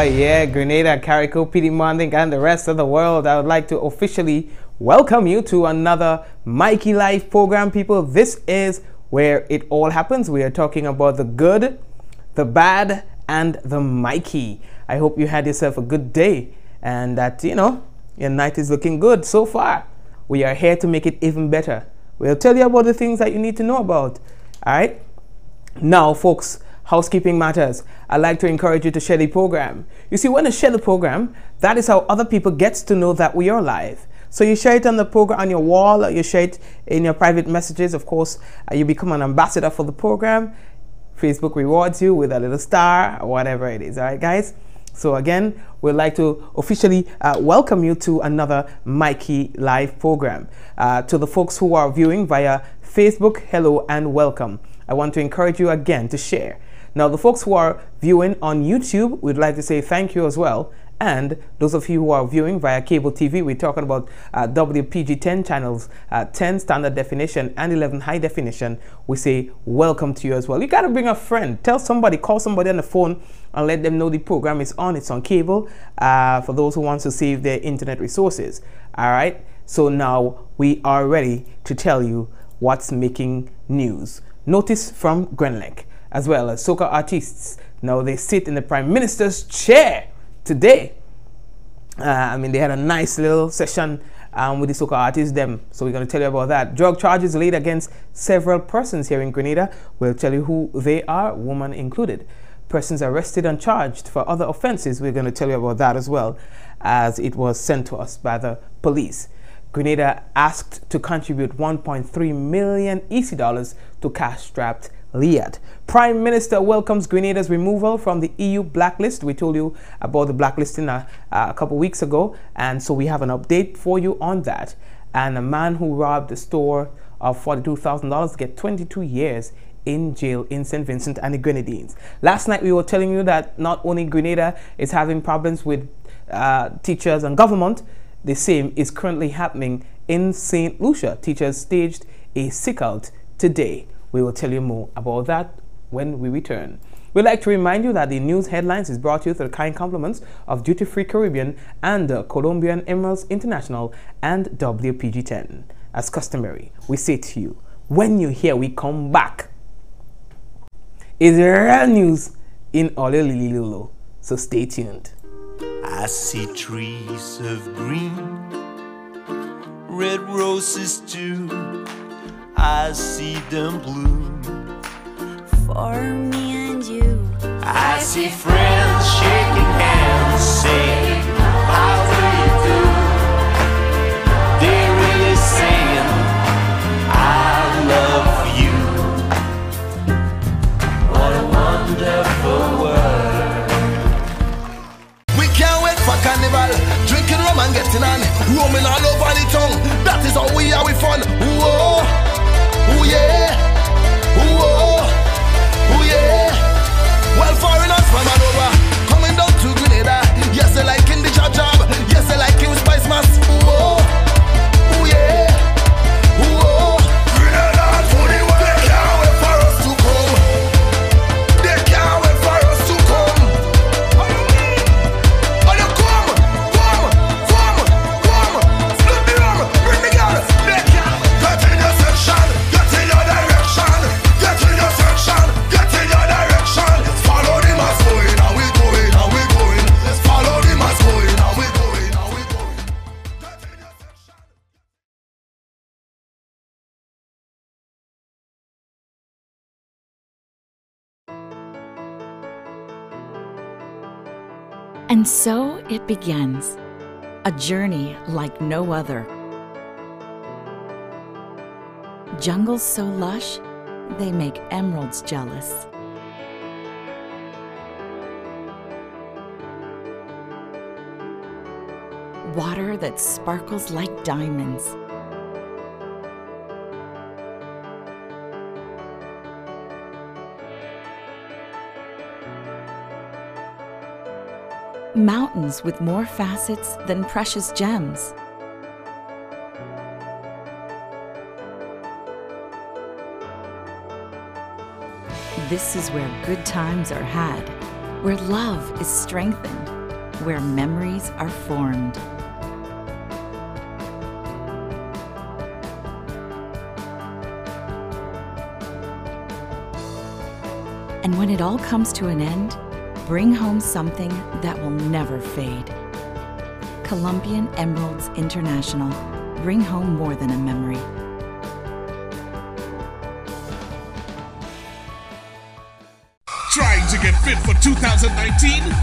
Yeah, Grenada, Carrico, PD Monding, and the rest of the world. I would like to officially welcome you to another Mikey Life program, people. This is where it all happens. We are talking about the good, the bad, and the Mikey. I hope you had yourself a good day and that, your night is looking good so far. We are here to make it even better. We'll tell you about the things that you need to know about. All right? Now, folks, housekeeping matters. I'd like to encourage you to share the program. You see, when you share the program, that is how other people get to know that we are live. So you share it on the program, on your wall, or you share it in your private messages. Of course, you become an ambassador for the program. Facebook rewards you with a little star or whatever it is. All right, guys? So again, we'd like to officially welcome you to another Mikey Live program. To the folks who are viewing via Facebook, hello and welcome. I want to encourage you again to share. Now, the folks who are viewing on YouTube, we'd like to say thank you as well. And those of you who are viewing via cable TV, we're talking about WPG10 channels, 10 standard definition and 11 high definition. We say welcome to you as well. You got to bring a friend. Tell somebody, call somebody on the phone and let them know the program is on. It's on cable for those who want to save their internet resources. All right. So now we are ready to tell you what's making news. Notice from Grenlec, as well as soca artists. Now they sit in the Prime Minister's chair today. They had a nice little session with the soca artists them. So we're going to tell you about that. Drug charges laid against several persons here in Grenada. We'll tell you who they are, woman included. Persons arrested and charged for other offenses. We're going to tell you about that as well, as it was sent to us by the police. Grenada asked to contribute 1.3 million EC dollars to cash-strapped Liat. Prime Minister welcomes Grenada's removal from the EU blacklist. We told you about the blacklisting a couple weeks ago, and so we have an update for you on that. And a man who robbed a store of $42,000 get 22 years in jail in St. Vincent and the Grenadines. Last night we were telling you that not only Grenada is having problems with teachers and government, the same is currently happening in St. Lucia. Teachers staged a sick-out today. We will tell you more about that when we return. We'd like to remind you that the news headlines is brought to you through the kind compliments of Duty Free Caribbean and Colombian Emeralds International and WPG10. As customary, we say to you, when you hear we come back, is real news in Ololililo. So stay tuned. I see trees of green, red roses too. I see them bloom for me and you. I see friends shaking hands, saying, how do you do? They're really saying, I love you. What a wonderful world. We can't wait for carnival, drinking rum and getting on, roaming all over the town. That is how we are with fun. Whoa. Ooh yeah, ooh oh, ooh yeah. Well, foreigners from all over coming down to Grenada. Yes, they like in the job. Yes, they like in Spice Mass. Ooh oh, ooh yeah, ooh oh. Grenada for the world. They can't wait for us to come. They can't wait for us to come. Oh, you come. Split the rum, bring the gun. They can't get in your section. And so it begins, a journey like no other. Jungles so lush, they make emeralds jealous. Water that sparkles like diamonds. Mountains with more facets than precious gems. This is where good times are had, where love is strengthened, where memories are formed. And when it all comes to an end, bring home something that will never fade. Colombian Emeralds International. Bring home more than a memory. Trying to get fit for 2019?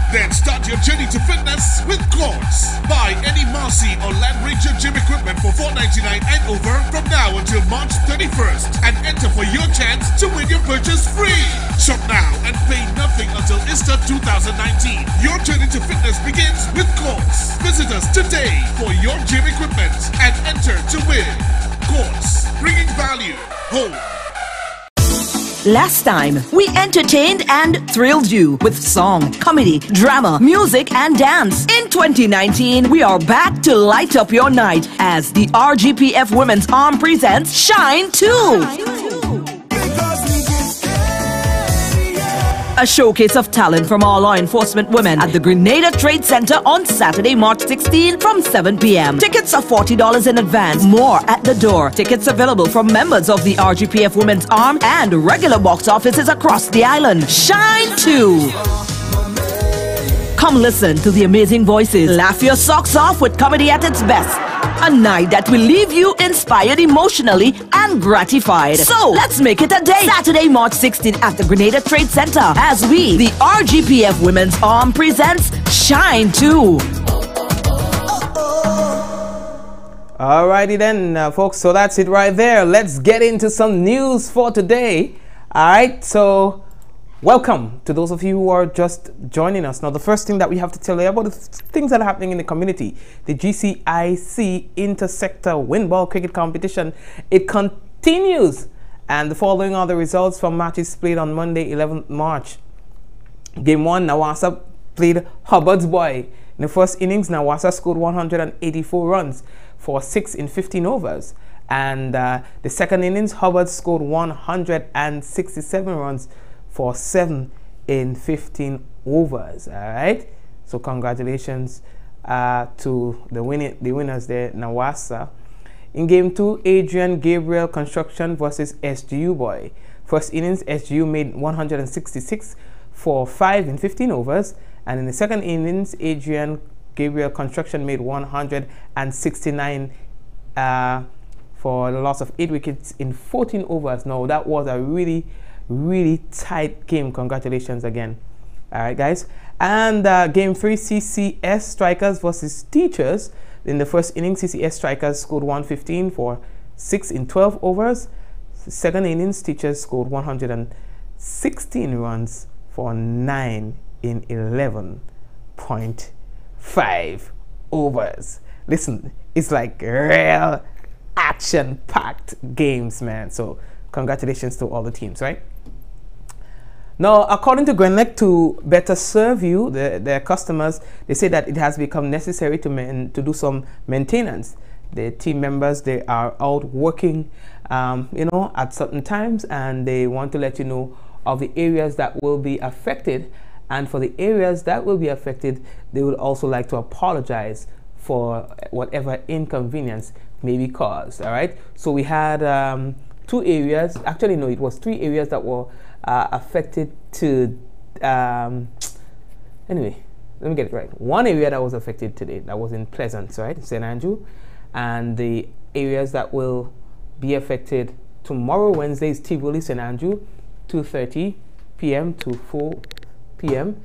Then start your journey to fitness with Quartz. Buy any Marcy or Land Ranger gym equipment for $4.99 and over from now until March 31st and enter for your chance to win your purchase free. Shop now and pay nothing until Easter 2019. Your journey to fitness begins with Quartz. Visit us today for your gym equipment and enter to win. Quartz, bringing value home. Last time, we entertained and thrilled you with song, comedy, drama, music, and dance. In 2019, we are back to light up your night as the RGPF Women's Arm presents Shine 2. A showcase of talent from all law enforcement women at the Grenada Trade Center on Saturday, March 16 from 7 p.m. Tickets are $40 in advance, more at the door. Tickets available from members of the RGPF Women's Arm and regular box offices across the island. Shine 2. Come listen to the amazing voices. Laugh your socks off with comedy at its best. A night that will leave you inspired emotionally and gratified. So, let's make it a day. Saturday, March 16th at the Grenada Trade Center as we, the RGPF Women's Arm, presents Shine 2. Alrighty then, folks, so that's it right there. Let's get into some news for today. Alright, so welcome to those of you who are just joining us. Now, the first thing that we have to tell you about is things that are happening in the community. The GCIC Intersector Windball Cricket Competition, it continues. And the following are the results from matches played on Monday, 11th March. Game 1, Nawasa played Hubbard's Boy. In the first innings, Nawasa scored 184 runs for 6 in 15 overs. And the second innings, Hubbard scored 167 runs for 7 in 15 overs. All right, so congratulations to the winners there, Nawasa. In game 2, Adrian Gabriel Construction versus SGU Boy. First innings, SGU made 166 for 5 in 15 overs, and in the second innings, Adrian Gabriel Construction made 169 for the loss of 8 wickets in 14 overs. Now, that was a really tight game. Congratulations again. All right, guys. And game 3, CCS Strikers versus Teachers. In the first innings, CCS Strikers scored 115 for 6 in 12 overs. The second innings, Teachers scored 116 runs for 9 in 11.5 overs. Listen, it's like real action-packed games, man. So congratulations to all the teams, right? Now, according to Grenlec, to better serve you, their customers, they say that it has become necessary to do some maintenance. The team members, they are out working, at certain times, and they want to let you know of the areas that will be affected. And for the areas that will be affected, they would also like to apologize for whatever inconvenience may be caused. All right. So we had 2 areas. Actually, no, it was 3 areas that were affected to anyway, let me get it right. One area that was affected today, that was in Pleasant, right, St. Andrew, and the areas that will be affected tomorrow, Wednesday, is Tivoli, St. Andrew, 2:30 p.m. to 4 p.m.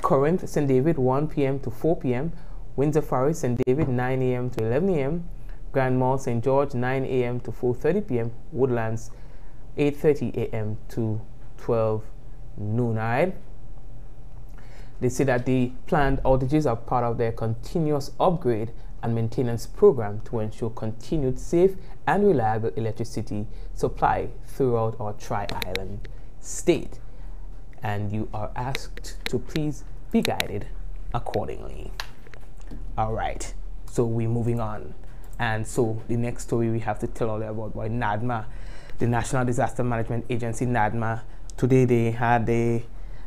Corinth, St. David, 1 p.m. to 4 p.m. Windsor Forest, St. David, 9 a.m. to 11 a.m. Grand Mall, St. George, 9 a.m. to 4:30 p.m. Woodlands, 8:30 a.m. to 12 noon. All right. They say that the planned outages are part of their continuous upgrade and maintenance program to ensure continued safe and reliable electricity supply throughout our Tri-Island state. And you are asked to please be guided accordingly. All right. So we're moving on. And so the next story we have to tell all about NADMA, the National Disaster Management Agency, NADMA. Today they had a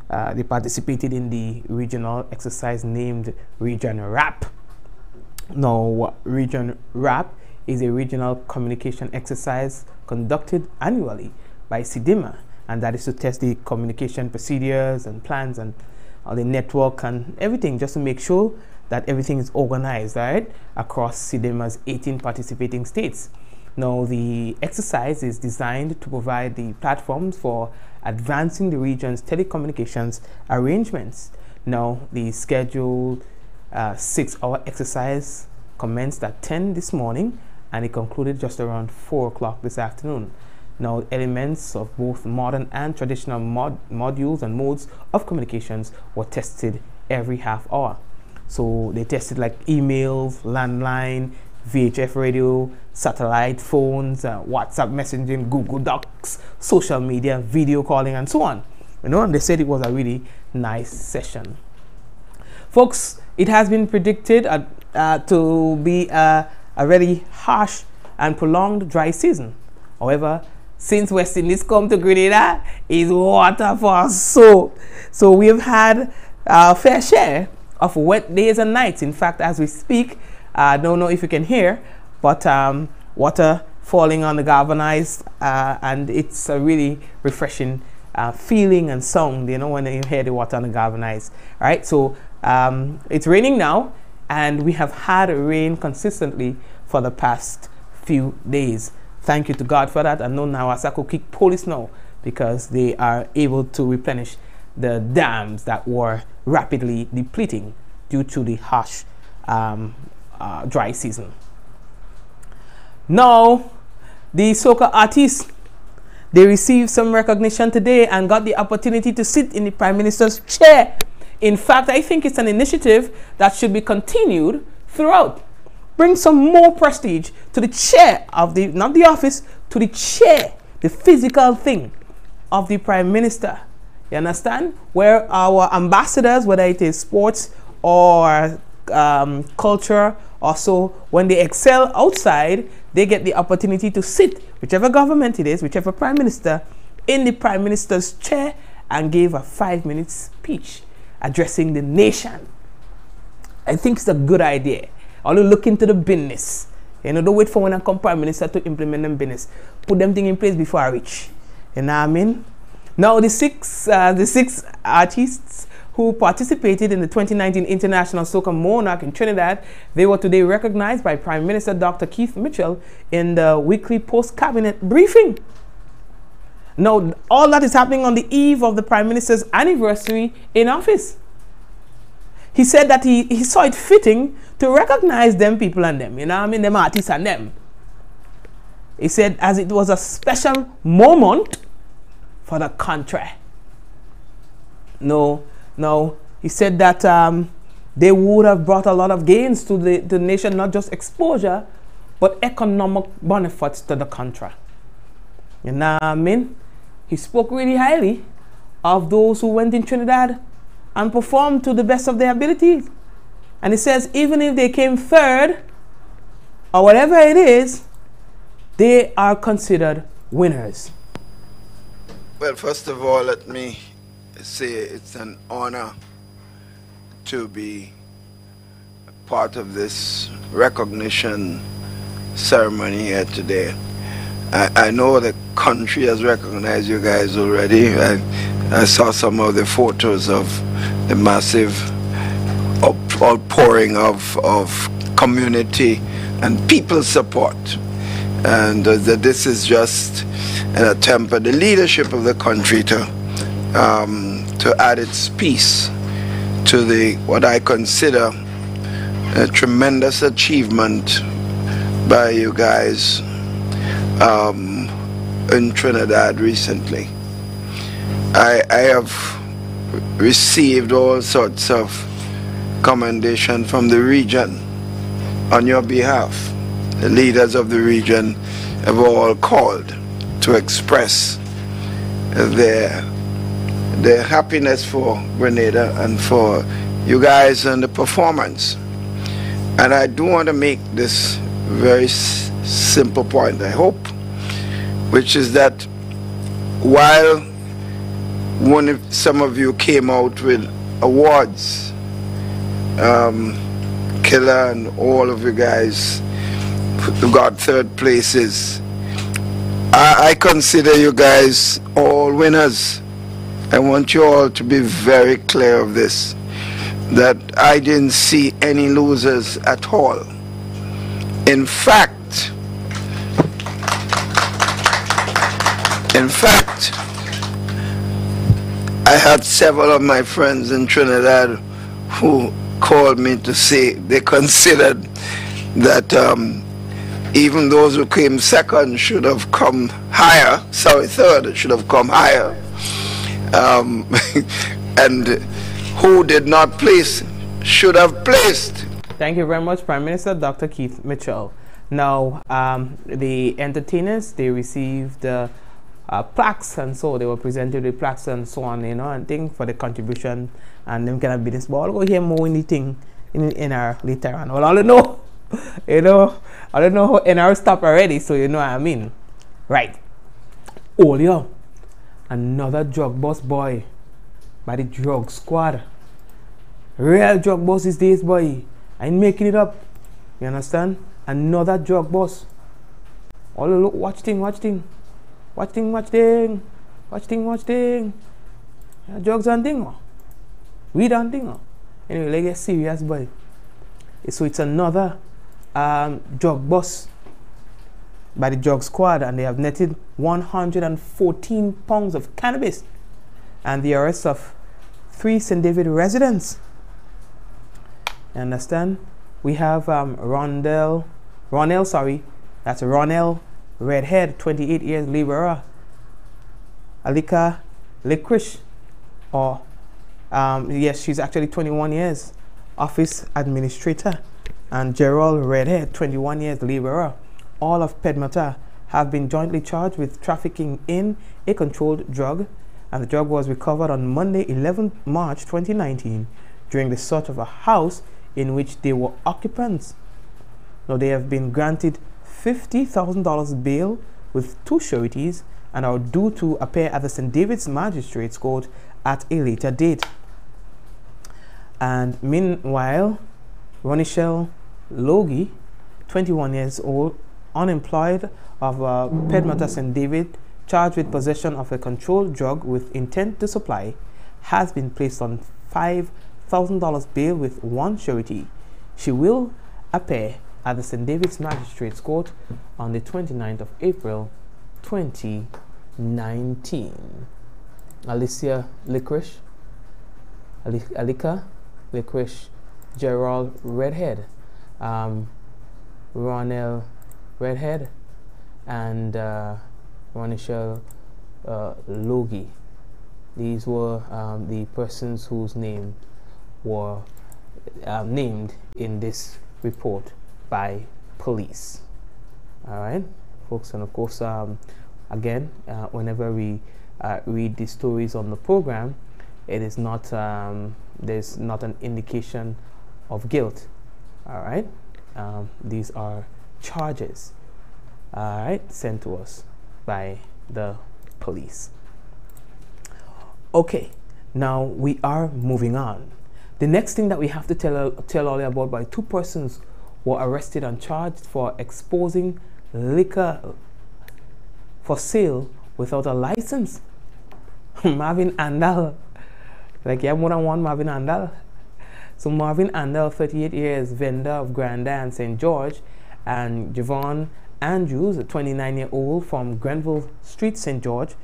They participated in the regional exercise named Region RAP. Now, Region RAP is a regional communication exercise conducted annually by SIDIMA, and that is to test the communication procedures and plans and the network and everything, just to make sure that everything is organized, right, across SIDIMA's 18 participating states. Now, the exercise is designed to provide the platforms for advancing the region's telecommunications arrangements. Now, the scheduled 6-hour exercise commenced at 10 this morning and it concluded just around 4 o'clock this afternoon. Now, elements of both modern and traditional modules and modes of communications were tested every half hour. So they tested like emails, landline, VHF radio, satellite phones, WhatsApp messaging, Google Docs, social media, video calling, and so on. You know, and they said it was a really nice session. Folks, it has been predicted to be a very harsh and prolonged dry season. However, since West Indies come to Grenada, is water for us. So we have had a fair share of wet days and nights. In fact, as we speak, I don't know if you can hear, but water falling on the galvanized, and it's a really refreshing feeling and sound, you know, when you hear the water on the galvanized. All right, so it's raining now, and we have had rain consistently for the past few days. Thank you to God for that. And now Asako kick police now, because they are able to replenish the dams that were rapidly depleting due to the harsh dry season. Now, the soca artists, they received some recognition today and got the opportunity to sit in the Prime Minister's chair. In fact, I think it's an initiative that should be continued throughout. Bring some more prestige to the chair of the, not the office, to the chair, the physical thing of the Prime Minister. You understand? Where our ambassadors, whether it is sports or culture or so, when they excel outside, they get the opportunity to sit, whichever government it is, whichever Prime Minister, in the Prime Minister's chair and give a 5-minute speech addressing the nation. I think it's a good idea. Only look into the business. You know, don't wait for when I come Prime Minister to implement them business. Put them thing in place before I reach. You know what I mean? Now, the six artists who participated in the 2019 International Soca Monarch in Trinidad, they were today recognized by Prime Minister Dr. Keith Mitchell in the weekly post-cabinet briefing. Now, all that is happening on the eve of the Prime Minister's anniversary in office. He said that he saw it fitting to recognize them people and them, you know what I mean, them artists and them. He said as it was a special moment for the country. No, he said that they would have brought a lot of gains to the nation, not just exposure, but economic benefits to the country. You know what I mean? He spoke really highly of those who went in Trinidad and performed to the best of their abilities. And he says even if they came third or whatever it is, they are considered winners. Well, first of all, let me say it's an honor to be part of this recognition ceremony here today. I know the country has recognized you guys already. I saw some of the photos of the massive outpouring of community and people support, and that this is just an attempt by the leadership of the country to add its piece to the what I consider a tremendous achievement by you guys in Trinidad recently. I have received all sorts of commendation from the region on your behalf. The leaders of the region have all called to express their happiness for Grenada and for you guys and the performance. And I do want to make this very simple point, I hope, which is that while some of you came out with awards. Killer and all of you guys got third places. I consider you guys all winners. I want you all to be very clear of this, that I didn't see any losers at all. In fact, I had several of my friends in Trinidad who called me to say they considered that even those who came second should have come higher, sorry, third should have come higher, and who did not place should have placed. Thank you very much, Prime Minister Dr. Keith Mitchell. Now, the entertainers, they received plaques, and so they were presented with plaques and so on, you know, and things for the contribution and them kind of business. But I'll go hear more anything in our later on. Well, I don't know, you know, I don't know how NR stop already, so you know what I mean. Right. Oh, yeah. Another drug boss boy by the drug squad. Real drug boss these days, boy. I ain't making it up. You understand? Another drug boss. All look, watch thing. Yeah, drugs and thing. Weed and thing. Anyway, let's get serious, boy. So it's another drug boss by the drug squad, and they have netted 114 pounds of cannabis and the arrest of 3 St. David residents. You understand? We have Ronell, that's Ronell Redhead, 28 years, laborer. Alika Licorice, or yes, she's actually 21 years, office administrator. And Gerald Redhead, 21 years, laborer. All of Pedmata have been jointly charged with trafficking in a controlled drug, and the drug was recovered on Monday, 11 March 2019, during the search of a house in which they were occupants. Now, they have been granted $50,000 bail with 2 sureties and are due to appear at the St. David's Magistrates Court at a later date. And meanwhile, Ronishel Logie, 21 years old, unemployed, of Pedmata St. David, charged with possession of a controlled drug with intent to supply, has been placed on $5,000 bail with 1 surety. She will appear at the St. David's Magistrates Court on the 29th of April 2019. Alika Licorice, Gerald Redhead, Ronell Redhead, and Ronishel Logie. These were the persons whose name were named in this report by police. All right, folks, and of course, again, whenever we read the stories on the program, it is not there's not an indication of guilt. All right, these are charges, all right, sent to us by the police. Okay, now we are moving on. The next thing that we have to tell all about, by 2 persons were arrested and charged for exposing liquor for sale without a license. Marvin Andal, like, yeah, more than one Marvin Andal. So Marvin Andal, 38 years, vendor of Grandin, St. George, and Javon Andrews, a 29-year-old from Grenville Street, St. George,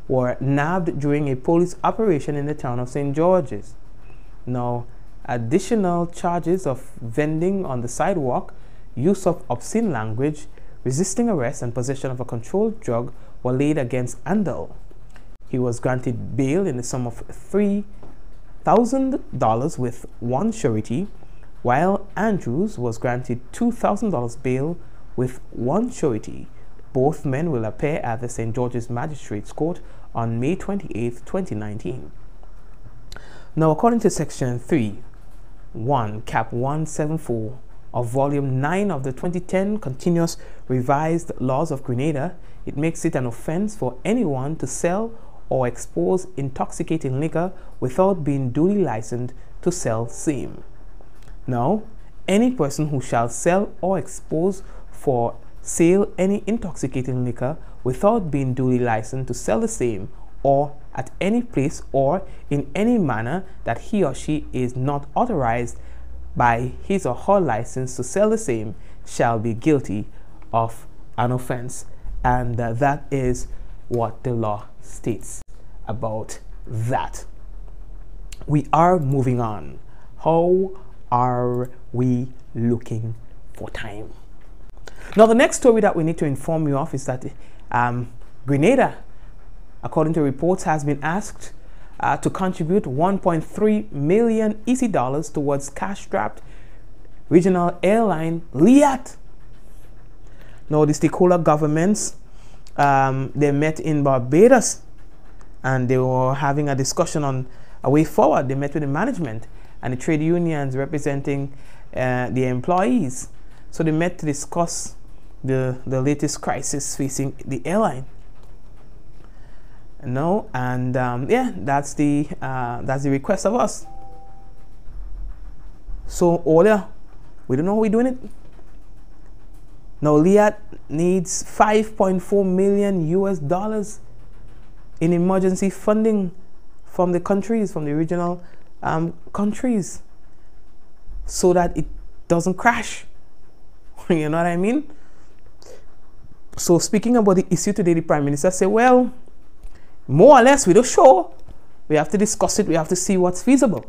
were nabbed during a police operation in the town of St. George's. Now, additional charges of vending on the sidewalk, use of obscene language, resisting arrest, and possession of a controlled drug were laid against Andal. He was granted bail in the sum of $3,000 with 1 surety, while Andrews was granted $2,000 bail with 1 surety. Both men will appear at the St. George's Magistrates Court on May 28, 2019. Now, according to Section 3.1, Cap 174 of Volume 9 of the 2010 Continuous Revised Laws of Grenada, it makes it an offense for anyone to sell or expose intoxicating liquor without being duly licensed to sell same. Now, any person who shall sell or expose for sale any intoxicating liquor without being duly licensed to sell the same, or at any place or in any manner that he or she is not authorized by his or her license to sell the same, shall be guilty of an offense. And that is what the law states about that. We are moving on. How are we looking for time? Now, the next story that we need to inform you of is that Grenada, according to reports, has been asked to contribute 1.3 million EC dollars towards cash-strapped regional airline Liat. Now, the stakeholder governments, they met in Barbados and they were having a discussion on a way forward. They met with the management and the trade unions representing the employees. So they met to discuss the latest crisis facing the airline. No, and yeah, that's the request of us. So Ola, we don't know how we're doing it. Now Liat needs 5.4 million US dollars in emergency funding from the countries, from the regional countries, so that it doesn't crash. You know what I mean? So speaking about the issue today, the Prime Minister said, well, more or less, we don't sure. We have to discuss it. We have to see what's feasible.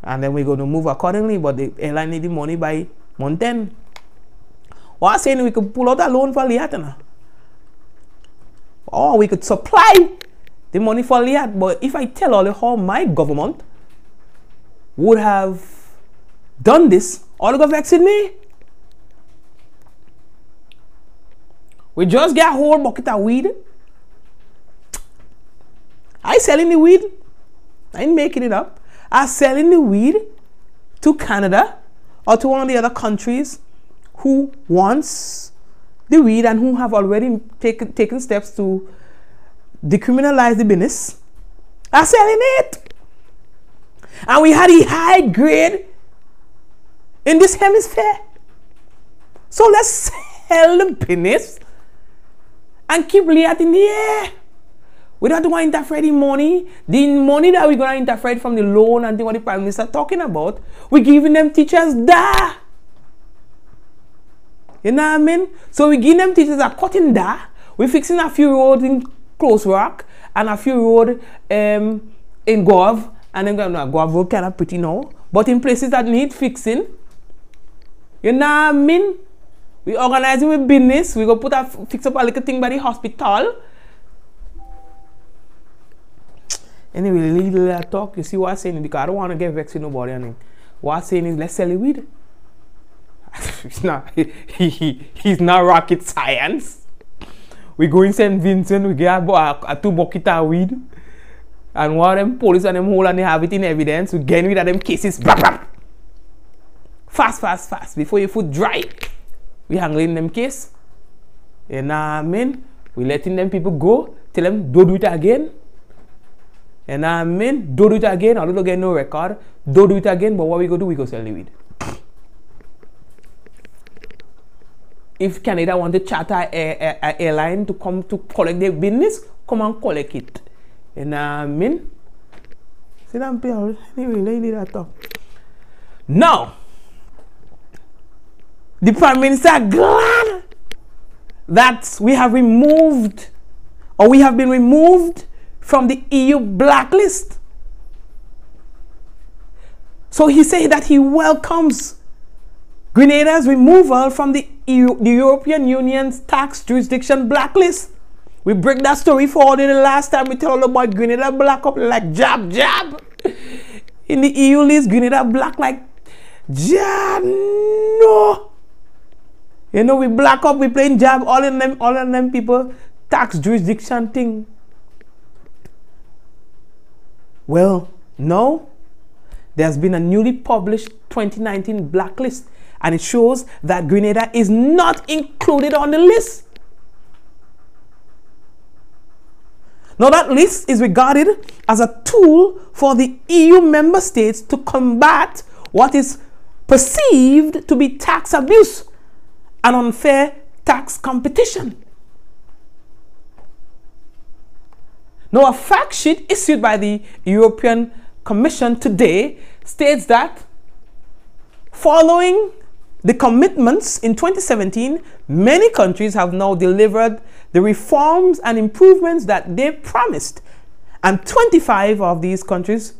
And then we're going to move accordingly. But the airline need the money by month end. What I'm saying, we could pull out a loan for Liat. Or we could supply the money for Liat. But if I tell all how my government would have done this, all the government vexing me. We just get a whole bucket of weed. I selling the weed. I ain't making it up. I selling the weed to Canada or to one of the other countries who wants the weed and who have already taken steps to decriminalize the business. I'm selling it. And we had a high grade in this hemisphere. So let's sell the business and keep Liat in the air. We don't want to interfere the money. The money that we're going to interfere from the loan and what the Prime Minister talking about, we're giving them teachers da. You know what I mean? So we give them teachers a cutting da. We're fixing a few roads in Close Rock and a few roads in Gov. And then Gov road kind of pretty now. But in places that need fixing, you know what I mean? We organize it with business. We go fix up a little thing by the hospital. Anyway, little talk. You see what I'm saying? Because I don't want to get vexed with nobody. And what I'm saying is, let's sell the weed. It's not. He's not rocket science. We go in St. Vincent. We get a 2 bucket of weed, and one of them police and them hold and they have it in evidence. We get rid of them cases. Blah, blah. Fast, fast, fast. Before your foot dry, we handling them case. You know what I mean? We letting them people go. Tell them don't do it again. And I mean, don't do it again. I don't get no record. Don't do it again. But what we go do, we go sell the weed. If Canada want to charter an airline to come to collect their business, come and collect it. And I mean, sit down, anyway, lady that talk. Now, the Prime Minister glad that we have removed, or we have been removed from the EU blacklist. So he said that he welcomes Grenada's removal from the European Union's tax jurisdiction blacklist. We break that story for you the last time we tell about Grenada black up like jab jab. In the EU list, Grenada black like jab no. You know, we black up, we playing jab, all of them people tax jurisdiction thing. Well, no, there's been a newly published 2019 blacklist, and it shows that Grenada is not included on the list. Now that list is regarded as a tool for the EU member states to combat what is perceived to be tax abuse and unfair tax competition. Now, a fact sheet issued by the European Commission today states that following the commitments in 2017, many countries have now delivered the reforms and improvements that they promised. And 25 of these countries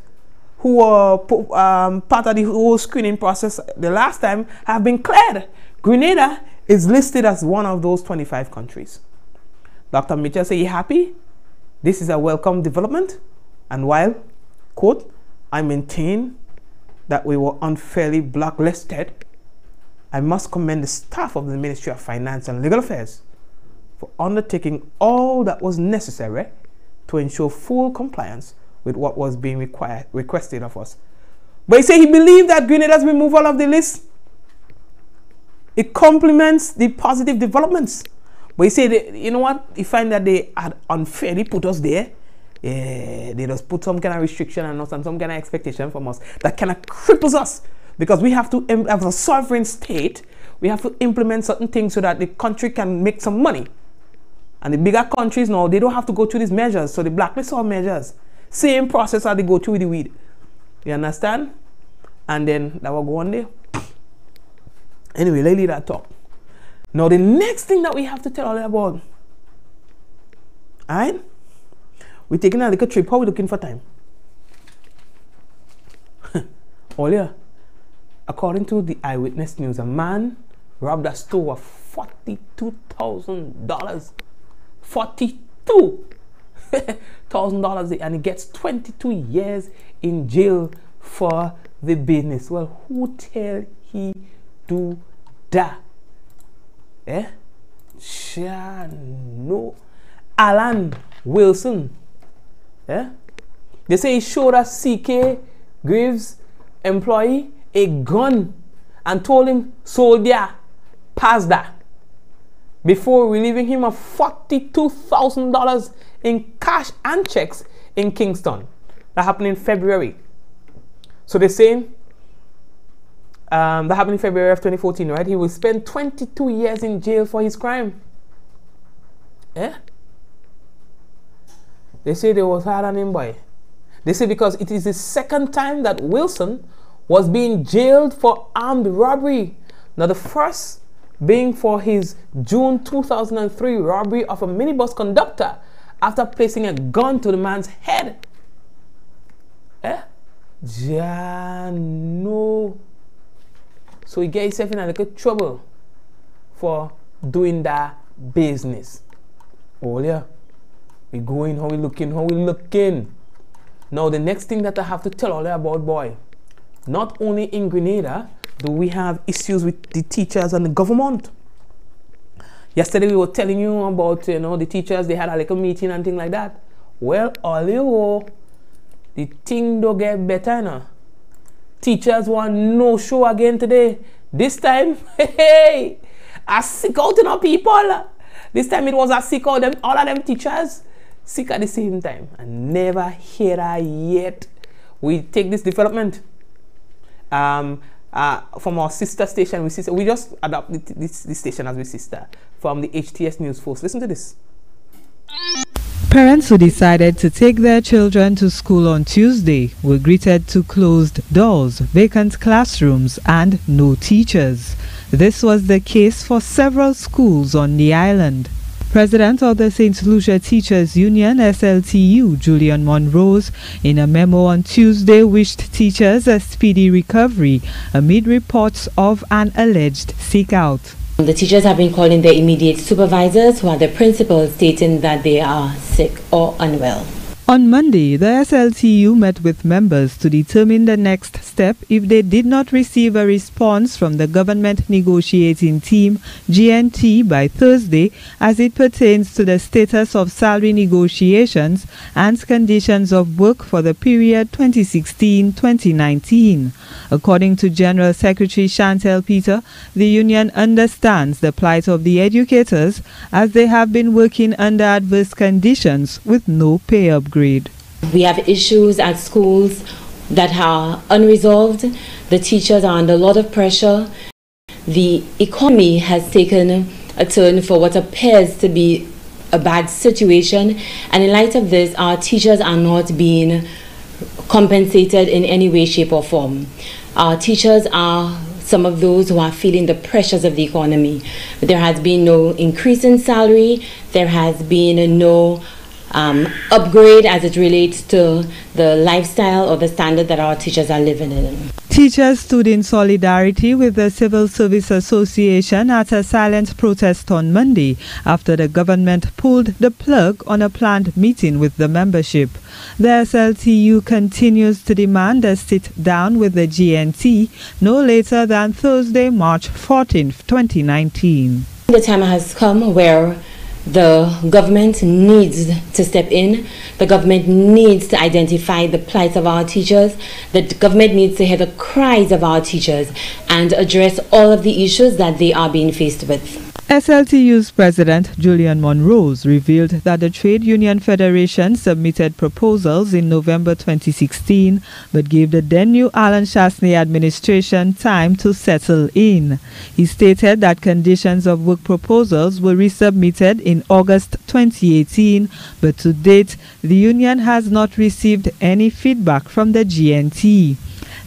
who were part of the whole screening process the last time have been cleared. Grenada is listed as one of those 25 countries. Dr. Mitchell said, "You happy? This is a welcome development." And while, quote, "I maintain that we were unfairly blacklisted, I must commend the staff of the Ministry of Finance and Legal Affairs for undertaking all that was necessary to ensure full compliance with what was being requested of us." But he said he believed that Grenada's removal of the list, it complements the positive developments. But he said, you know what, he find that they had unfairly put us there. Yeah, they just put some kind of restriction on us and some kind of expectation from us that kind of cripples us, because we have to, as a sovereign state, we have to implement certain things so that the country can make some money. And the bigger countries now, they don't have to go through these measures, so they blacklist all measures. Same process as they go through with the weed. You understand? And then that will go on there. Anyway, let's leave that talk. Now the next thing that we have to tell you about, alright? We're taking a little trip. How are we looking for time? Earlier, according to the Eyewitness News, a man robbed a store of $42,000. $42,000, and he gets 22 years in jail for the business. Well, who tell he do that? Eh? No. Alan Wilson. Eh? They say he showed a CK Graves employee a gun and told him, "Soldier, pass that," before relieving him of $42,000 in cash and checks in Kingston. That happened in February. So they're saying that happened in February of 2014, right? He will spend 22 years in jail for his crime. Eh? They say they was hard on him, boy. They say because it is the second time that Wilson was being jailed for armed robbery. Now the first being for his June 2003 robbery of a minibus conductor after placing a gun to the man's head. Eh? No. So he get himself in a little trouble for doing that business. Oh yeah. We going, how we looking, how we looking. Now the next thing that I have to tell all you about, boy, not only in Grenada do we have issues with the teachers and the government. Yesterday we were telling you about, the teachers, they had a little meeting and things like that. Well, the thing don't get better now. Teachers want no show again today. This time, hey, I sick out people. This time it was a sick out them, all of them teachers sick at the same time. I never hear that yet. We take this development from our sister station. We just adopt this station as we sister from the HTS News Force. Listen to this. Parents who decided to take their children to school on Tuesday were greeted to closed doors, vacant classrooms and no teachers. This was the case for several schools on the island. President of the St. Lucia Teachers Union, SLTU, Julian Monrose, in a memo on Tuesday wished teachers a speedy recovery amid reports of an alleged sick-out. The teachers have been calling their immediate supervisors, who are the principals, stating that they are sick or unwell. On Monday, the SLTU met with members to determine the next step if they did not receive a response from the government negotiating team, GNT, by Thursday as it pertains to the status of salary negotiations and conditions of work for the period 2016-2019. According to General Secretary Chantel Peter, the union understands the plight of the educators as they have been working under adverse conditions with no pay upgrade. We have issues at schools that are unresolved. The teachers are under a lot of pressure. The economy has taken a turn for what appears to be a bad situation. And in light of this, our teachers are not being compensated in any way, shape or form. Our teachers are some of those who are feeling the pressures of the economy. There has been no increase in salary. There has been no upgrade as it relates to the lifestyle or the standard that our teachers are living in. Teachers stood in solidarity with the Civil Service Association at a silent protest on Monday after the government pulled the plug on a planned meeting with the membership. The SLTU continues to demand a sit-down with the GNT no later than Thursday, March 14, 2019. The time has come where the government needs to step in. The government needs to identify the plight of our teachers. The government needs to hear the cries of our teachers and address all of the issues that they are being faced with. SLTU's President Julian Monrose revealed that the Trade Union Federation submitted proposals in November 2016 but gave the then new Alan Shastney administration time to settle in. He stated that conditions of work proposals were resubmitted in August 2018, but to date the union has not received any feedback from the GNT.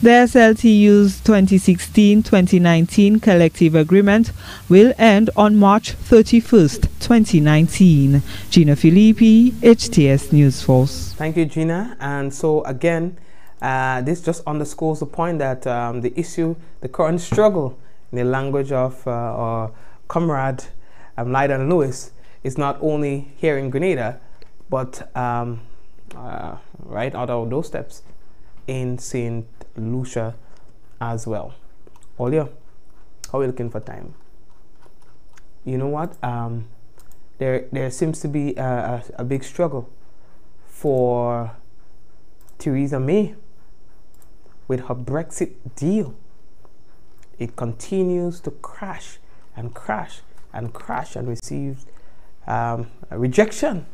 The SLTU's 2016-2019 collective agreement will end on March 31st, 2019. Gina Filippi, HTS News Force. Thank you, Gina. And so again, this just underscores the point that the issue, the current struggle, in the language of our comrade Lyden Lewis, is not only here in Grenada, but right out of those steps in St. Lucia as well. Olia, how are we looking for time? You know what? There seems to be a big struggle for Theresa May with her Brexit deal. It continues to crash and crash and crash and receive a rejection.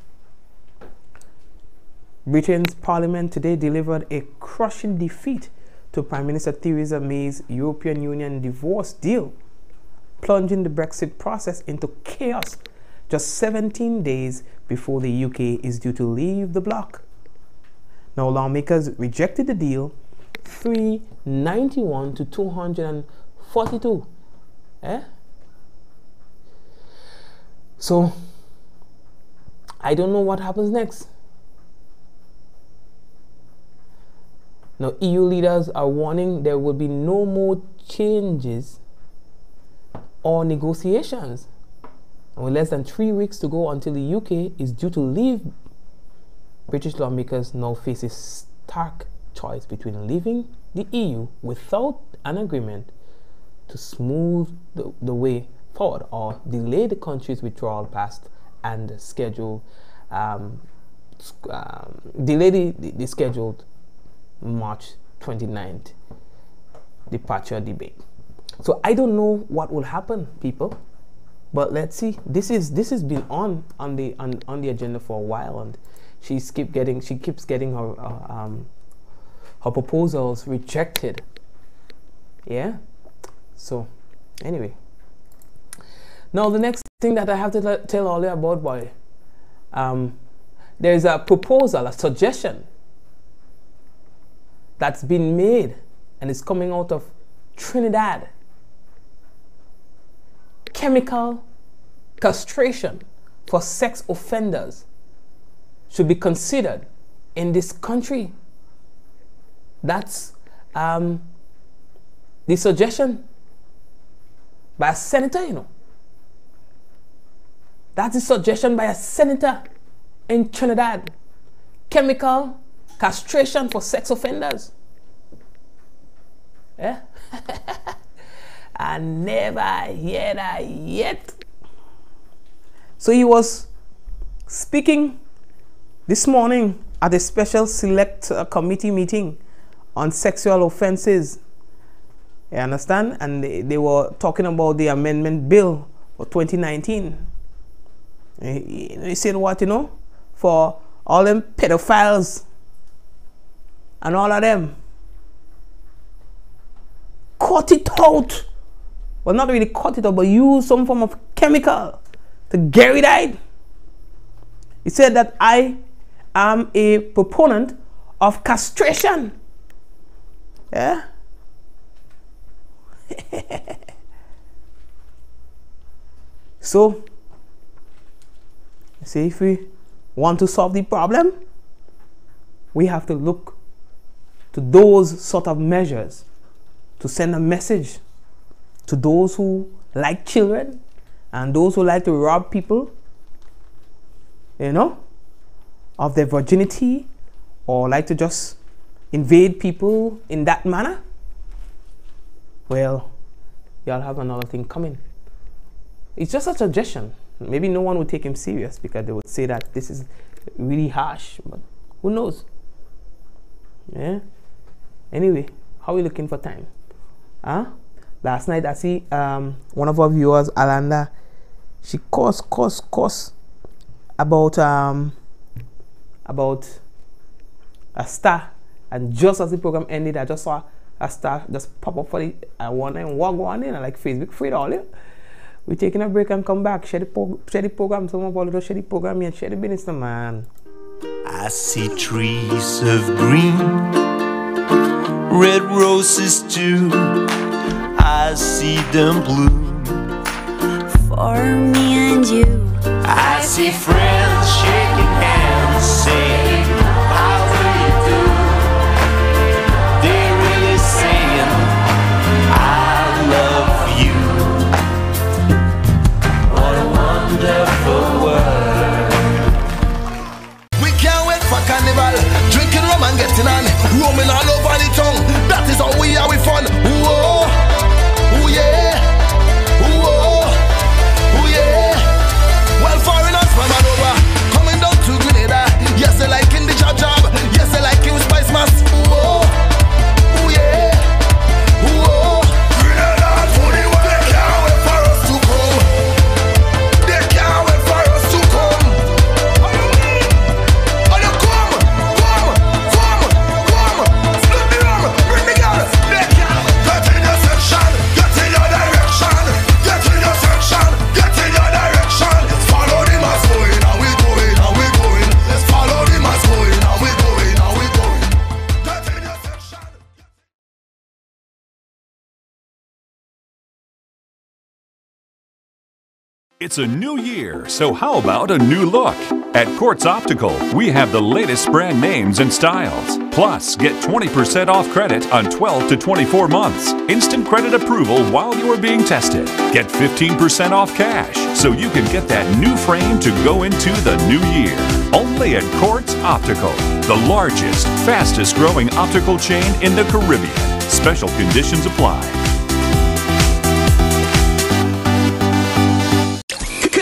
Britain's parliament today delivered a crushing defeat to Prime Minister Theresa May's European Union divorce deal, plunging the Brexit process into chaos just 17 days before the UK is due to leave the bloc. Now, lawmakers rejected the deal 391 to 242. So, I don't know what happens next. Now, EU leaders are warning there will be no more changes or negotiations. And with less than 3 weeks to go until the UK is due to leave, British lawmakers now face a stark choice between leaving the EU without an agreement to smooth the way forward or delay the country's withdrawal past and schedule, delay the scheduled March 29th departure debate. So I don't know what will happen, people, but let's see. This has been on the agenda for a while, and she keeps getting her proposals rejected. Yeah. So anyway, now the next thing that I have to tell all you about, boy, there's a proposal, a suggestion that's been made and is coming out of Trinidad. Chemical castration for sex offenders should be considered in this country. That's the suggestion by a senator, you know. That's the suggestion by a senator in Trinidad. chemical castration for sex offenders. Yeah? I never heard that yet. So he was speaking this morning at a special select committee meeting on sexual offenses. You understand? And they were talking about the amendment bill for 2019. He said what, you know? For all them pedophiles and all of them, cut it out. Well, not really cut it out, but use some form of chemical to get rid of it. He said that I am a proponent of castration. Yeah? So, see, if we want to solve the problem, we have to look to those sort of measures to send a message to those who like children and those who like to rob people, you know, of their virginity, or like to just invade people in that manner. Well, y'all have another thing coming. It's just a suggestion. Maybe no one would take him serious because they would say that this is really harsh, but who knows? Yeah. Anyway, how are we looking for time? Huh? Last night I see one of our viewers, Alanda, she cursed about a star, and just as the program ended, I just saw a star just pop up for the one and walk on in, like Facebook free all it. We're taking a break and come back. Share the program. Some of all share the program and share the business, man. I see trees of green, red roses too. I see them bloom for me and you. I see friends shaking hands, saying, how do you do? They're really saying, I love you. What a wonderful world. We can't wait for carnival, drinking rum and getting on, roaming all over the tongue. That is how we are, we fun. Whoa, ooh yeah, whoa, ooh yeah. Well, foreigners from all over, coming down to Grenada. Yes, they like in the job. Yes, they like in Spice Mass. Whoa, ooh yeah, whoa. Grenada to the world. They can't wait for us to come. They can't wait for us to come. Oh, you come. Split the rum, bring the gun. They can't. Get in your section, get in your direction. Get in your section, get in your direction. Follow the mass going, and we going, and we going. Let's follow the mass going, and we going, and we going. Get in your section. It's a new year, so how about a new look? At Quartz Optical, we have the latest brand names and styles. Plus, get 20% off credit on 12 to 24 months. Instant credit approval while you are being tested. Get 15% off cash, so you can get that new frame to go into the new year. Only at Quartz Optical, the largest, fastest growing optical chain in the Caribbean. Special conditions apply.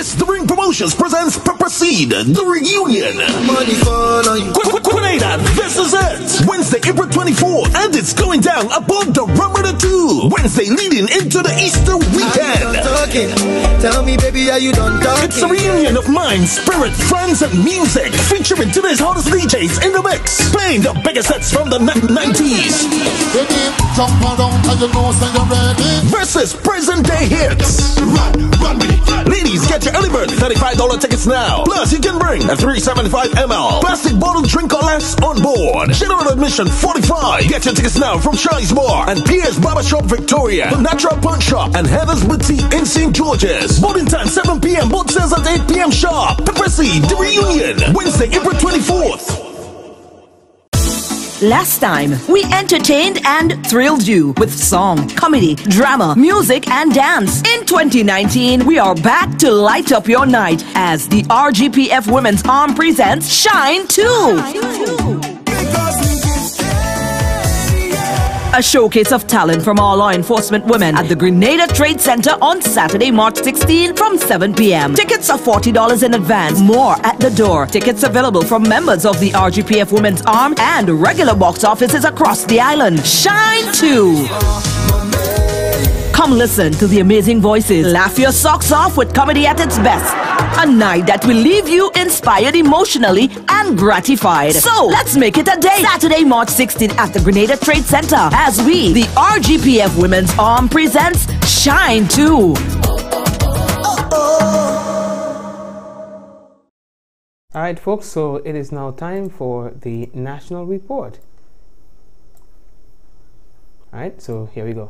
The Ring Promotions presents Proceed, the reunion. Grenada, this is it. Wednesday, April 24th, and it's going down above the Ramadan 2. Wednesday leading into the Easter weekend. Tell me, baby, are you done talking? It's a reunion of mind, spirit, friends, and music, featuring today's hottest DJs in the mix, playing the biggest hits from the 90s. Jump around and you know say you're ready. Versus present day hits. Run with it. Ladies, get your early bird $35 tickets now. Plus, you can bring a 375 ml plastic bottle drink or less on board. General admission $45. Get your tickets now from Charlie's Bar and Pierre's Barbershop Victoria, the Natural Punch Shop, and Heather's Boutique in St. George's. Boarding time 7 p.m. Boat sales at 8 p.m. sharp. Proceed, the reunion. Wednesday, April 24th. Last time, we entertained and thrilled you with song, comedy, drama, music, and dance. In 2019, we are back to light up your night as the RGPF Women's Arm presents Shine 2. A showcase of talent from all law enforcement women at the Grenada Trade Center on Saturday, March 16 from 7 p.m. Tickets are $40 in advance, more at the door. Tickets available from members of the RGPF Women's Arm and regular box offices across the island. Shine 2. Come listen to the amazing voices. Laugh your socks off with comedy at its best. A night that will leave you inspired emotionally and gratified. So let's make it a day. Saturday, March 16 at the Grenada Trade Center as we, the RGPF Women's Arm, presents Shine 2. Alright folks, so it is now time for the national report. Alright, so here we go.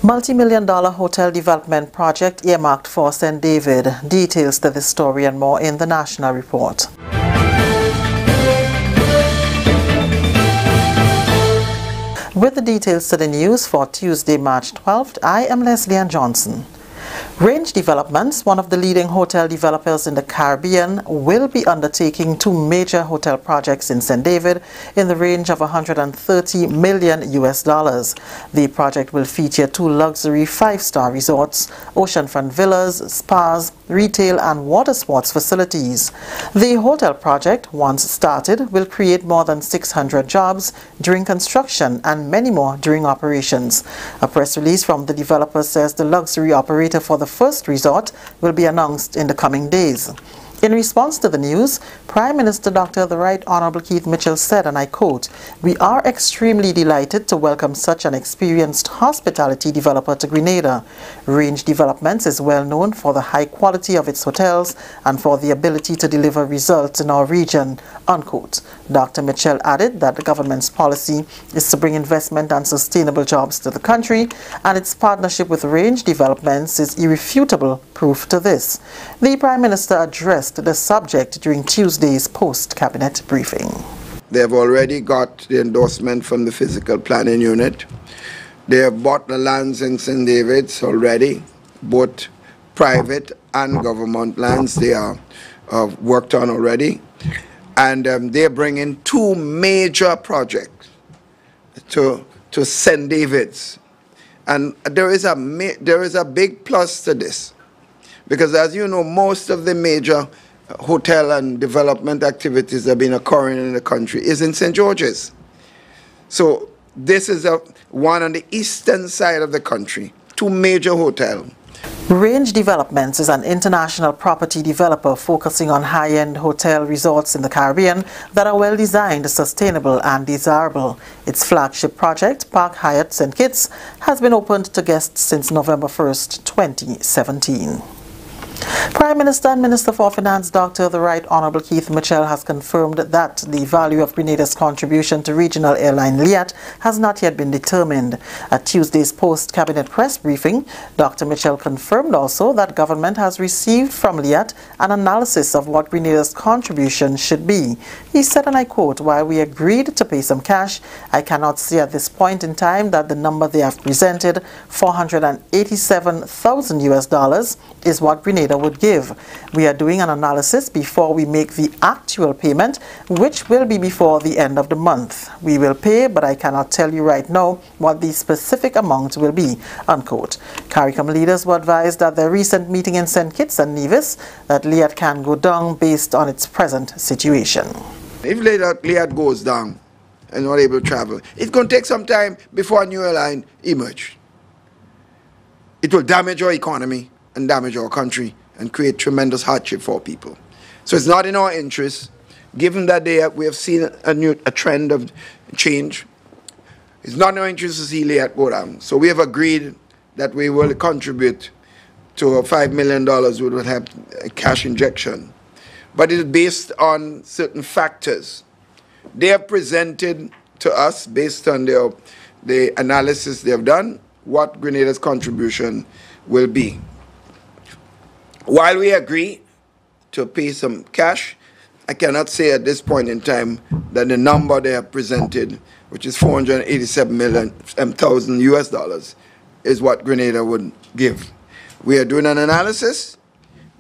Multi-million-dollar hotel development project earmarked for St. David. Details to this story and more in the national report. With the details to the news for Tuesday, March 12th, I am Leslie Ann Johnson. Range Developments, one of the leading hotel developers in the Caribbean, will be undertaking two major hotel projects in St. David in the range of $130 million. The project will feature two luxury five-star resorts, oceanfront villas, spas, retail and water sports facilities. The hotel project, once started, will create more than 600 jobs during construction and many more during operations. A press release from the developer says the luxury operator for the first resort will be announced in the coming days. In response to the news, Prime Minister Dr. the Right Honorable Keith Mitchell said, and I quote, "We are extremely delighted to welcome such an experienced hospitality developer to Grenada. Range Developments is well known for the high quality of its hotels and for the ability to deliver results in our region," unquote. Dr. Mitchell added that the government's policy is to bring investment and sustainable jobs to the country, and its partnership with Range Developments is irrefutable proof to this. The Prime Minister addressed the subject during Tuesday's post-cabinet briefing. They have already got the endorsement from the physical planning unit. They have bought the lands in St. David's already, both private and government lands. They are worked on already. And they're bringing two major projects to St. David's. And there is a big plus to this. Because as you know, most of the major hotel and development activities that have been occurring in the country is in St. George's. So this is one on the eastern side of the country, two major hotels. Range Developments is an international property developer focusing on high-end hotel resorts in the Caribbean that are well designed, sustainable and desirable. Its flagship project, Park Hyatt St. Kitts, has been opened to guests since November 1st, 2017. Prime Minister and Minister for Finance Dr. the Right Honorable Keith Mitchell has confirmed that the value of Grenada's contribution to regional airline Liat has not yet been determined. At Tuesday's post-cabinet press briefing, Dr. Mitchell confirmed also that government has received from Liat an analysis of what Grenada's contribution should be. He said, and I quote, "While we agreed to pay some cash, I cannot say at this point in time that the number they have presented, $487,000 is what Grenada would give. We are doing an analysis before we make the actual payment, which will be before the end of the month. We will pay, but I cannot tell you right now what the specific amount will be," unquote. CARICOM leaders were advised at their recent meeting in St. Kitts and Nevis that Liat can go down based on its present situation. If Liat goes down and not able to travel, it's going to take some time before a new airline emerges. It will damage our economy and damage our country and create tremendous hardship for people. So it's not in our interest given that we have seen a trend of change, it's not in our interest to see Liat go down. So we have agreed that we will contribute to a $5 million, we will have a cash injection. But it is based on certain factors. They have presented to us, based on the analysis they have done, what Grenada's contribution will be. While we agree to pay some cash, I cannot say at this point in time that the number they have presented, which is $487,000 US dollars, is what Grenada would give. We are doing an analysis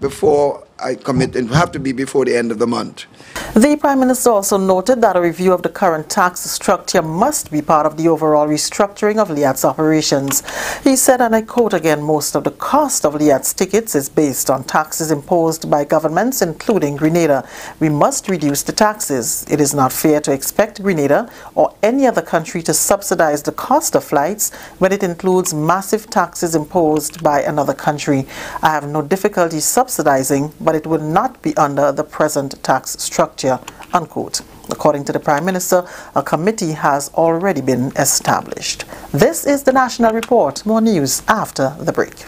before I commit, and it will have to be before the end of the month. The Prime Minister also noted that a review of the current tax structure must be part of the overall restructuring of Liat's operations. He said, and I quote again, most of the cost of Liat's tickets is based on taxes imposed by governments, including Grenada. We must reduce the taxes. It is not fair to expect Grenada or any other country to subsidize the cost of flights when it includes massive taxes imposed by another country. I have no difficulty subsidizing, but it would not be under the present tax structure, unquote. According to the Prime Minister, a committee has already been established. This is the National Report. More news after the break.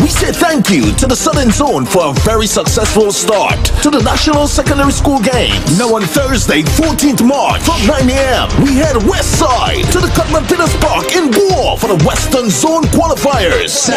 We say thank you to the Southern Zone for a very successful start to the National Secondary School Games. Now on Thursday, 14th March from 9 a.m. we head west side to the Cutman Pitters Park in Boer for the Western Zone qualifiers.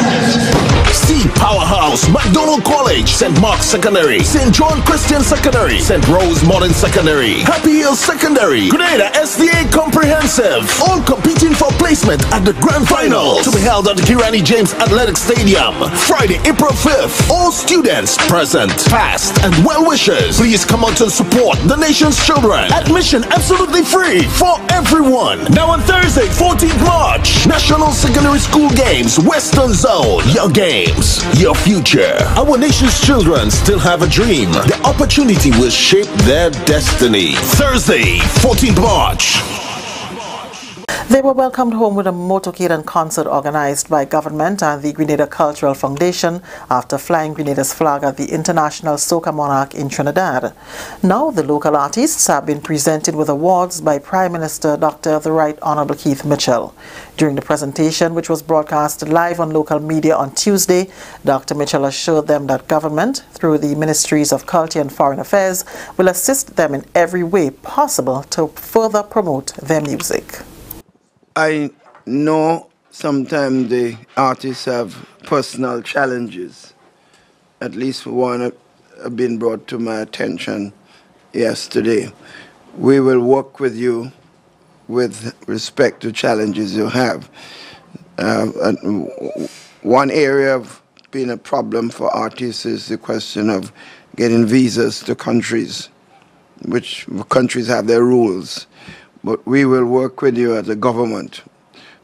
See Powerhouse, McDonald College, St. Mark's Secondary, St. John Christian Secondary, St. Rose Modern Secondary, Happy Hill Secondary, Grenada SDA Comprehensive, all competing for placement at the Grand Final to be held at the Kirani James Athletic Stadium. Friday, April 5th. All students present, past, and well-wishers, please come out to support the nation's children. Admission absolutely free for everyone. Now on Thursday, 14th March, National Secondary School Games, Western Zone. Your games, your future. Our nation's children still have a dream. The opportunity will shape their destiny. Thursday, 14th March. They were welcomed home with a motorcade and concert organized by government and the Grenada Cultural Foundation after flying Grenada's flag at the International Soca Monarch in Trinidad. Now the local artists have been presented with awards by Prime Minister Dr. The Right Honorable Keith Mitchell. During the presentation, which was broadcast live on local media on Tuesday, Dr. Mitchell assured them that government, through the Ministries of Culture and Foreign Affairs, will assist them in every way possible to further promote their music. I know sometimes the artists have personal challenges. At least one have been brought to my attention yesterday. We will work with you with respect to challenges you have. One area of being a problem for artists is the question of getting visas to countries, which countries have their rules. But we will work with you as a government,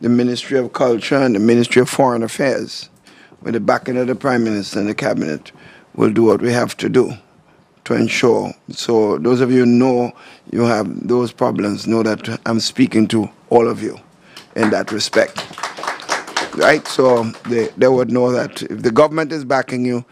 the Ministry of Culture and the Ministry of Foreign Affairs, with the backing of the Prime Minister and the Cabinet, will do what we have to do to ensure. So those of you who know you have those problems, know that I'm speaking to all of you in that respect. Right? So they would know that if the government is backing you,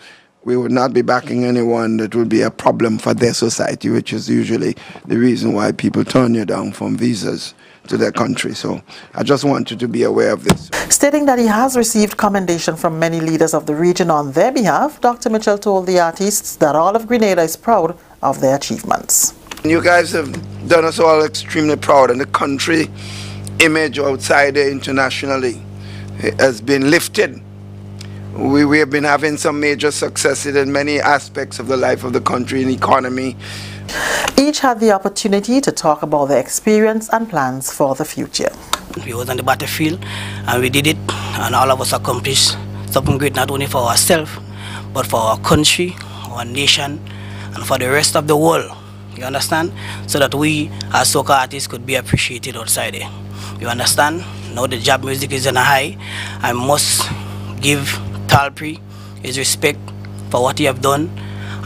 we would not be backing anyone that would be a problem for their society, which is usually the reason why people turn you down from visas to their country. So I just want you to be aware of this. Stating that he has received commendation from many leaders of the region on their behalf, Dr. Mitchell told the artists that all of Grenada is proud of their achievements. You guys have done us all extremely proud, and the country image outside there internationally has been lifted. We have been having some major successes in many aspects of the life of the country and economy. Each had the opportunity to talk about their experience and plans for the future. We was on the battlefield and we did it, and all of us accomplished something great, not only for ourselves, but for our country, our nation, and for the rest of the world. You understand? So that we as soca artists could be appreciated outside there. You understand? Now the job music is in a high. I must give Talpri his respect for what he have done,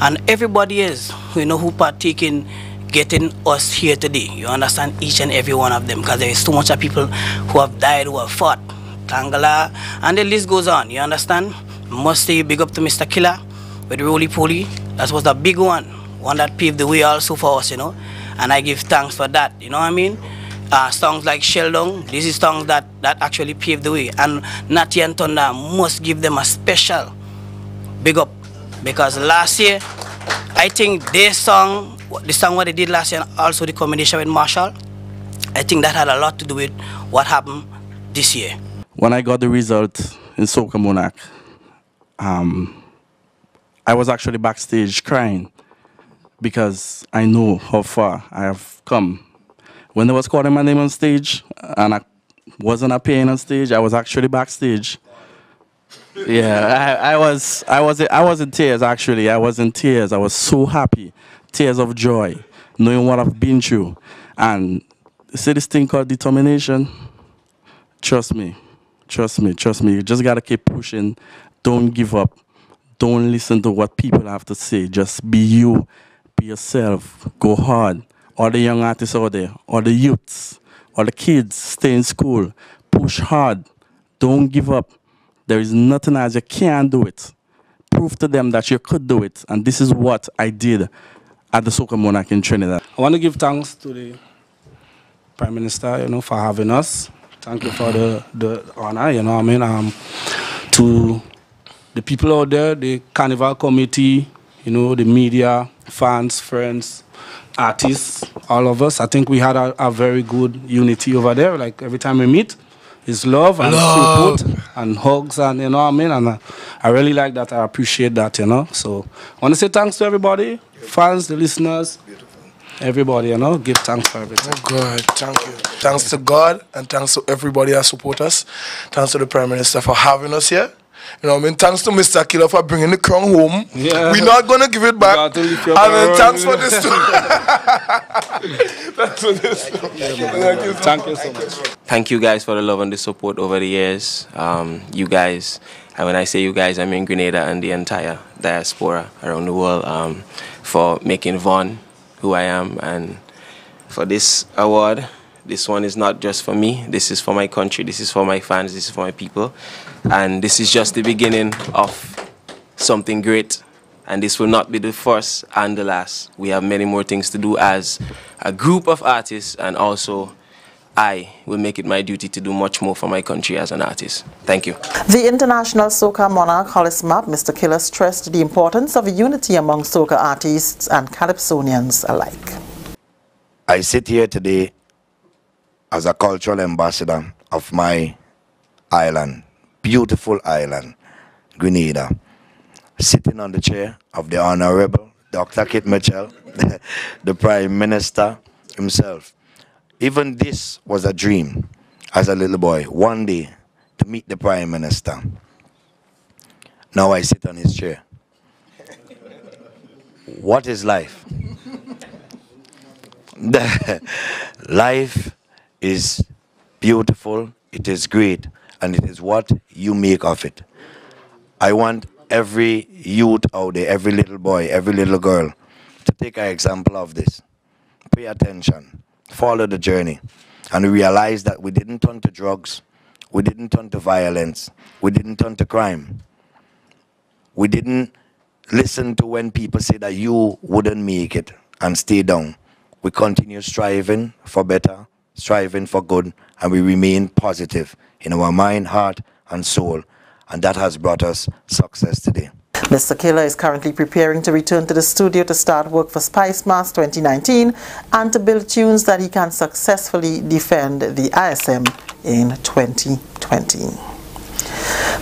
and everybody else who partake in getting us here today. You understand? Each and every one of them, because there is so much of people who have died, who have fought, Tangala, and the list goes on. You understand? Must say big up to Mr. Killer with Roly Poly. That was a big one one that paved the way also for us, you know. And I give thanks for that, you know what I mean? Songs like Sheldon, this is songs that actually paved the way. And Natty and Thunder must give them a special big up. Because last year, I think their song, the song what they did last year, and also the combination with Marshall, I think that had a lot to do with what happened this year. When I got the result in Soca Monarch, I was actually backstage crying because I know how far I have come. When they was calling my name on stage and I wasn't appearing on stage, I was actually backstage. Yeah, I was in tears actually. I was in tears. I was so happy, tears of joy, knowing what I've been through. And see this thing called determination. Trust me, trust me, trust me. You just gotta keep pushing. Don't give up. Don't listen to what people have to say. Just be you, be yourself. Go hard. All the young artists out there, all the youths, all the kids, stay in school. Push hard. Don't give up. There is nothing as you can't do it. Prove to them that you could do it. And this is what I did at the Soca Monarch in Trinidad. I want to give thanks to the Prime Minister, you know, for having us. Thank you for the honor, you know what I mean? To the people out there, the Carnival Committee, you know, the media, fans, friends, artists, all of us. I think we had a very good unity over there. Like every time we meet, it's love and support and hugs and, you know what I mean? And I really like that. I appreciate that, you know? So I want to say thanks to everybody, fans, the listeners, everybody, you know? Give thanks for everything. Oh, God. Thank you. Thanks to God and thanks to everybody that support us. Thanks to the Prime Minister for having us here. You know what I mean? Thanks to Mr. Killer for bringing the crown home. Yeah. We're not going to give it back. And then thanks for this too. Thanks for this too. Thank you so much. Thank you guys for the love and the support over the years. You guys, and when I say you guys, I mean Grenada and the entire diaspora around the world, for making Vaughn who I am, and for this award. This one is not just for me. This is for my country. This is for my fans. This is for my people. And this is just the beginning of something great. And this will not be the first and the last. We have many more things to do as a group of artists, and also I will make it my duty to do much more for my country as an artist. Thank you. The International Soca Monarch Hollis Map, Mr. Killer, stressed the importance of unity among soca artists and Calypsonians alike. I sit here today as a cultural ambassador of my island, beautiful island, Grenada, sitting on the chair of the Honorable Dr. Kit Mitchell, the Prime Minister himself. Even this was a dream as a little boy, one day to meet the Prime Minister. Now I sit on his chair. What is life? Life is beautiful, it is great, and it is what you make of it. I want every youth out there, every little boy, every little girl, to take an example of this. Pay attention, follow the journey, and realize that we didn't turn to drugs, we didn't turn to violence, we didn't turn to crime. We didn't listen to when people say that you wouldn't make it and stay down. We continue striving for better, striving for good, and we remain positive in our mind, heart, and soul. And that has brought us success today. Mr. Killer is currently preparing to return to the studio to start work for Spice Mass 2019 and to build tunes that he can successfully defend the ISM in 2020.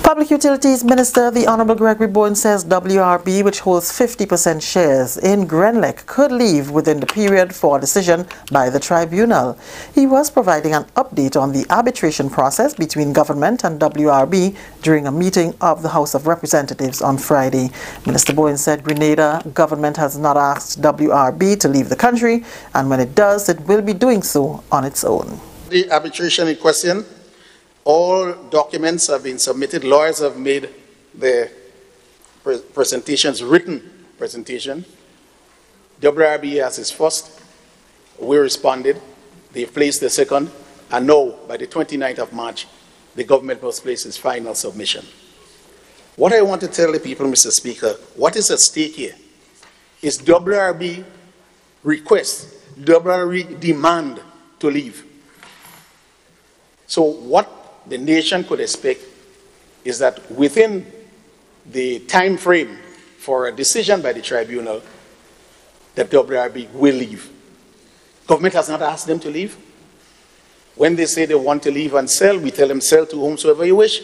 Public Utilities Minister, the Honorable Gregory Bowen, says WRB, which holds 50% shares in Grenlec, could leave within the period for a decision by the tribunal. He was providing an update on the arbitration process between government and WRB during a meeting of the House of Representatives on Friday. Minister Bowen said Grenada government has not asked WRB to leave the country, and when it does, it will be doing so on its own. The arbitration in question, all documents have been submitted. Lawyers have made their presentations, written presentation. WRB has its first. We responded. They placed the second. And now, by the 29th of March, the government must place its final submission. What I want to tell the people, Mr. Speaker, what is at stake here It's WRB request, WRB demand to leave. So what the nation could expect is that within the time frame for a decision by the tribunal, the WRB will leave. Government has not asked them to leave. When they say they want to leave and sell, we tell them sell to whomsoever you wish.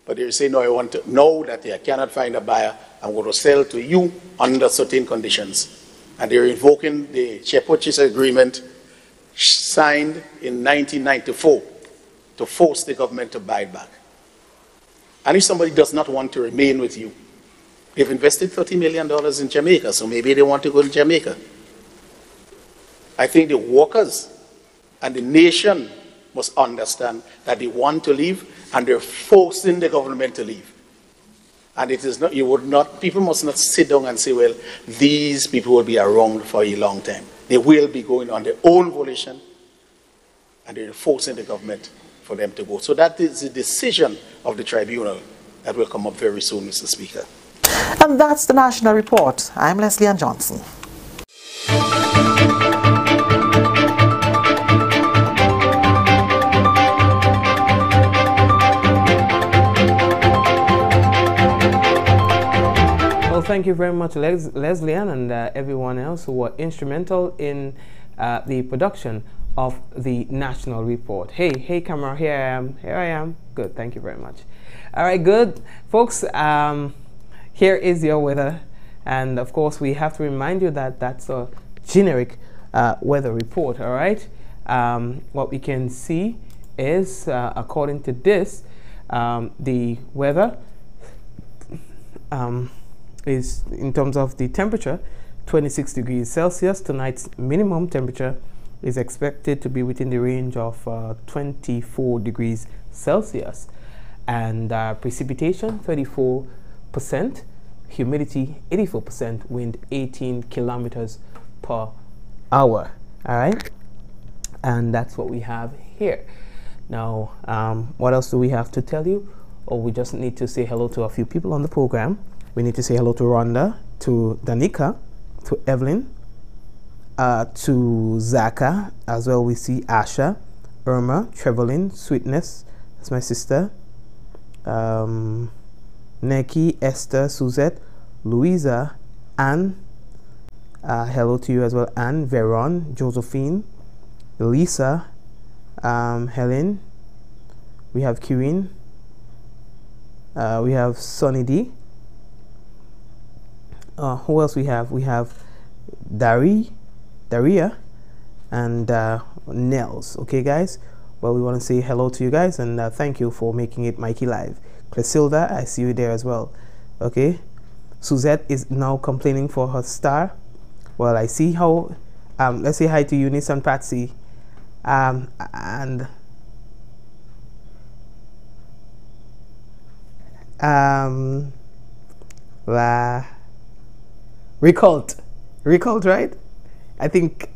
But they say, no, I want to know that they cannot find a buyer. I'm going to sell to you under certain conditions. And they're invoking the share purchase agreement signed in 1994 to force the government to buy it back. And if somebody does not want to remain with you, they've invested $30 million in Jamaica, so maybe they want to go to Jamaica. I think the workers and the nation must understand that they want to leave and they're forcing the government to leave. And it is not, people must not sit down and say, well, these people will be around for a long time. They will be going on their own volition and they're forcing the government for them to go. So that is the decision of the tribunal that will come up very soon, Mr. Speaker. And that's the National Report. I'm Leslie Ann Johnson. Well, thank you very much, Leslie Ann, and everyone else who were instrumental in the production of the National Report. Hey, camera, here I am. Good, thank you very much. All right, good. Folks, here is your weather. And of course, we have to remind you that that's a generic weather report, all right? What we can see is, according to this, the weather is, in terms of the temperature, 26 degrees Celsius. Tonight's minimum temperature is expected to be within the range of 24 degrees Celsius. And precipitation, 34%, humidity, 84%, wind, 18 kilometers per hour. All right? And that's what we have here. Now, what else do we have to tell you? Oh, we just need to say hello to a few people on the program. We need to say hello to Rhonda, to Danica, to Evelyn, to Zaka, as well we see Asha, Irma, Trevelyn, Sweetness, that's my sister, Neki, Esther, Suzette, Louisa, Anne, hello to you as well, Anne, Veron, Josephine, Lisa, Helen, we have Kirin, we have Sonny D. Who else we have? We have Daria, and Nels. Okay, guys? Well, we want to say hello to you guys, and thank you for making it Mikey Live. Clesilda, I see you there as well. Okay? Suzette is now complaining for her star. Well, I see how... let's say hi to Eunice and Patsy. And... Recult, right? I think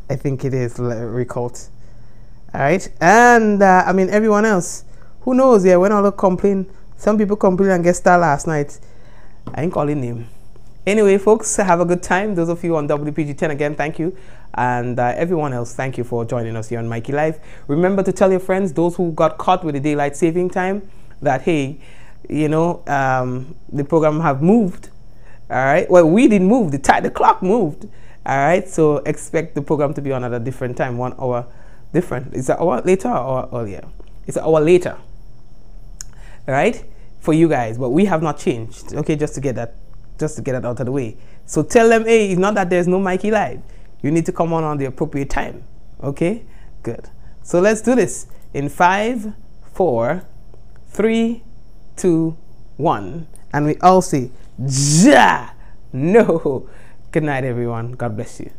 it is Recult. All right, and I mean everyone else, who knows? Yeah, when all the complain, some people complain and get star last night. I ain't calling him. Anyway, folks, have a good time. Those of you on WPG10 again, thank you, and everyone else, thank you for joining us here on Mikey Live. Remember to tell your friends, those who got caught with the daylight saving time, that hey, you know, the program have moved. All right. Well, we didn't move. The clock moved. All right. So expect the program to be on at a different time, 1 hour different. It's an hour later or earlier. It's an hour later. All right, for you guys. But we have not changed. Okay, just to get that out of the way. So tell them, hey, it's not that there's no Mikey Live. You need to come on the appropriate time. Okay. Good. So let's do this in 5, 4, 3, 2, 1, and we all say. Ja! No. Good night, everyone. God bless you.